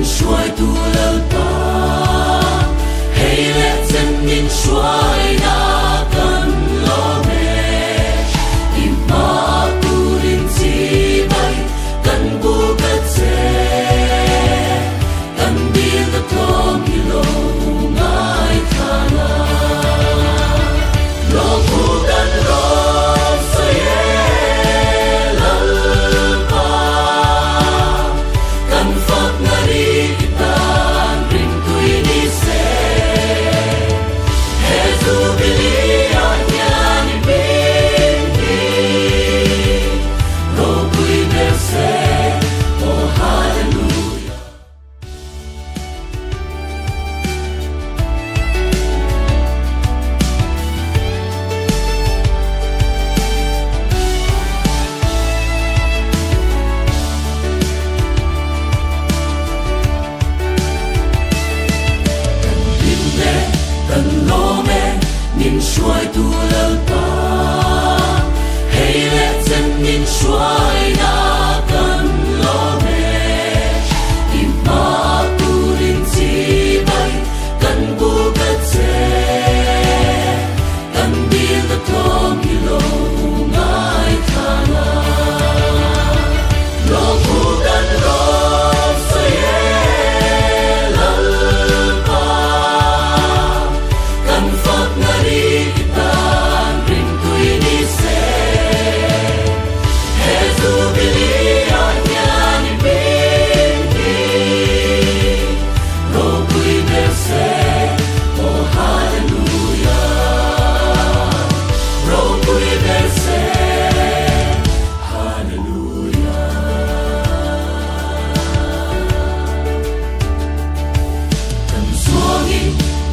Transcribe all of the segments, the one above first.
xuôi tu lơ pa hay lẽ dân nhìn xuôi na cần lo mẹ im ma tu rin chi bay cần bu cất xe cần đi the tom hilo ngai thana lo ku dan lo say lal pa kan fak ngari itan ring tui ni se hezu bili anya ni binti lo kui berse oh hallelujah cần lo mẹ nhìn xuôi tu lơ pa hay lẽ dân nhìn xuôi na cần lo mẹ im ma tu rin chi bay cần bu cất xe cần đi the tom hilo ngai thana lo ku dan lo say lal pa kan fak ngari itan ring tui ni se hezu bili anya ni binti lo kui berse oh hallelujah lo kui berse hallelujah kan suangi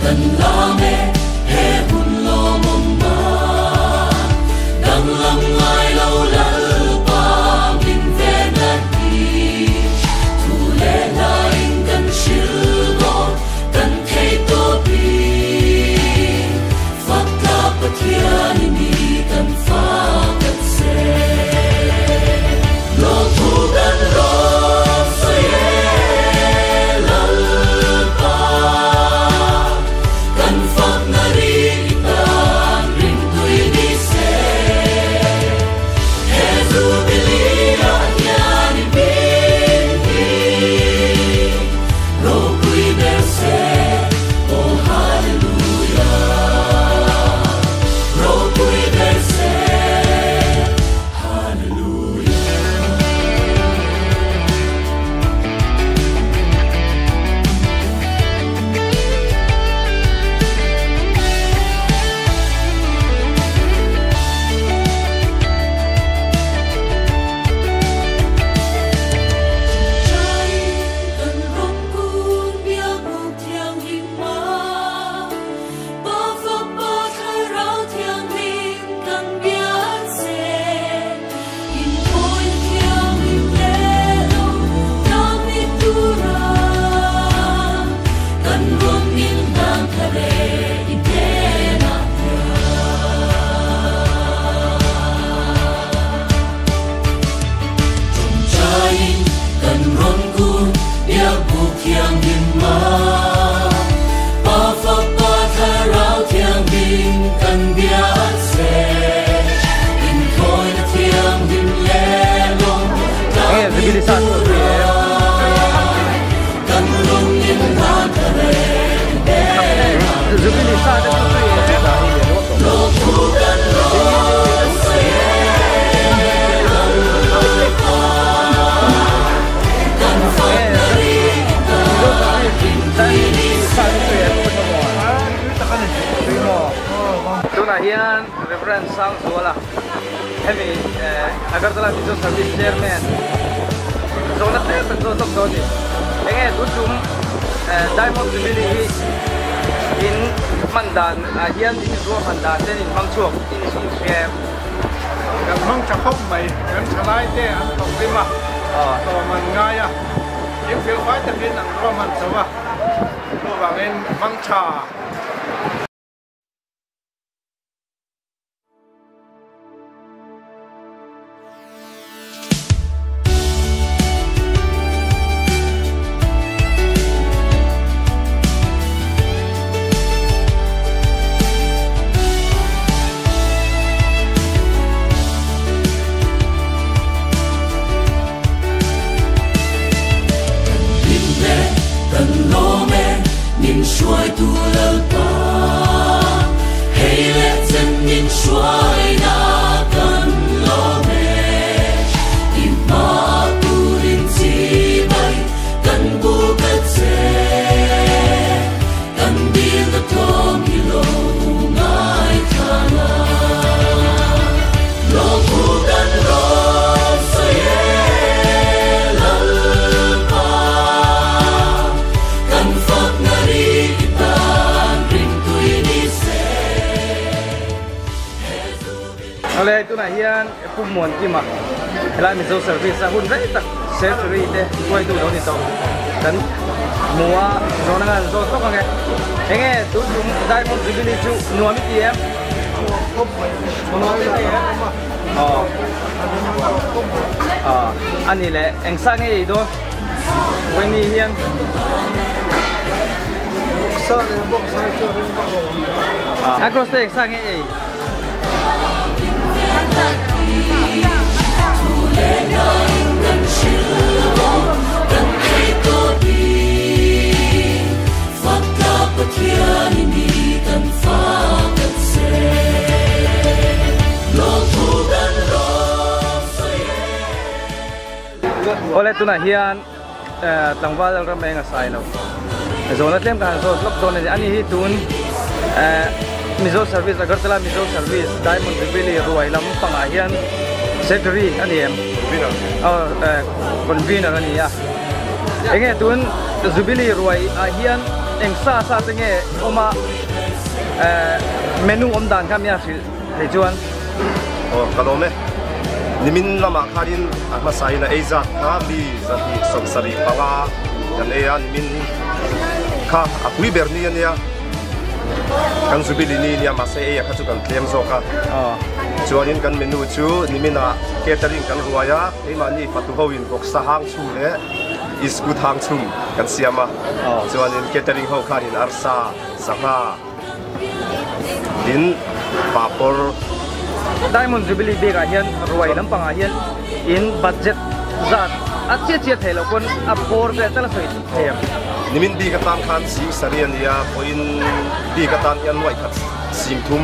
kan lame he hun lo mong ma dang lam ngai lo lal pa min ve na ti tu le na in kan shil go kan thei to pi fak ka pathian ni kan fa kat se lo tu dan lo say lal pa kan fak ngari itan ring tui ni se hezu bili anya ni binti lo kui berse oh hallelujah lo kui berse hallelujah Trai cần rong kun bia buộc thiang hình ma ba phật ba khai rao thiang hình cần biết se in thôi thiang hình lê lo tam in tu ra cần rong in đang thare in te na trai cần rong kun bia buộc thiang hình ma ba phật ba khai rao thiang hình cần biết se in thôi thiang hình lê lo tam in tu ra cần rong in đang thare in te na lo ku dan lo say lal pa kan fak ngari itan ring tui ni se Tuna hian Reverend Sang Suala Hemi Agartala Mission Service Chairman Zona te so tok do ni enge du chum Diamond Jubilee in Mandan hian in ro Mandan ten in Mangchuak in Shareกันมั่งจะคบใหม่กันชลายเต้อันตกติมาต่อมันง่ายยิ่งเฟี้ยวฟ้าจะกินหนังร่วมมันสวะตัวบางเอ็นมั่งชา เอาเลยตัวไหนเฮียนปุ่มมวนกี่มาเวลามีโซเซอร์วิสหุ่นไรตักเซฟฟรีเด้ช่วยตัวเราเนี่ยต้องดันมัวโซนงานโซนต้องไงเฮ้ยตัวจุ่มได้หมดสิบลิจูนัวมิตีเอ็มอ๋ออันนี้แหละเอ็งสร้างให้ดูวันนี้เฮียนสร้างให้บอกสร้างให้อักโรสเต็กสร้างให้oleh tu nak hian tangwal ramai ngasai lo. Zona tlem kan zona lok zona ni ani hi tun mizo service Agartala mizo service diamond jubilee ruai lam panga hian secretary ani em convener ani ya. Enge tun jubilee ruai hian engsa sa tenge oma menu omdan kam ya si chuan. Oh kalau me nimin lama karin masai na eza kami zati somsari panga dan ean min ka apui bernian ya kan jubilee ni ya masai ya katu kan claim zoka chuanin kan menu chu nimina catering kan ruaya emani patu howin bok sahang chu le is good hang chu kan siama chuanin catering ho karin arsa sanga din papor Diamond Jubilee Day ka hian ruai lampang hian in budget zat chia thelo kon apor ve tala soi them nimin di katan khan si sarian ya poin di katan yan wai khat sim thum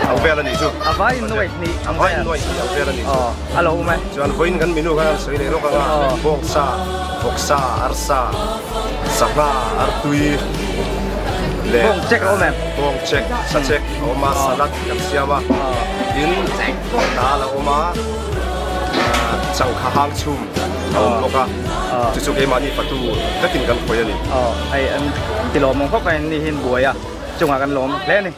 ang vela ni chu avai noi ni avai noi ang vela ni chu alo mai chuan poin kan minu kan soi le ro ka boksa arsa sakna artui bong check o mem bong check sa check o ma salat kan siama in dala o ma chang kha hang chum o ka chu ke mani patu takin kan khoya ni ai an tilom mong khop kan ni hin buaya chunga kan lom le ni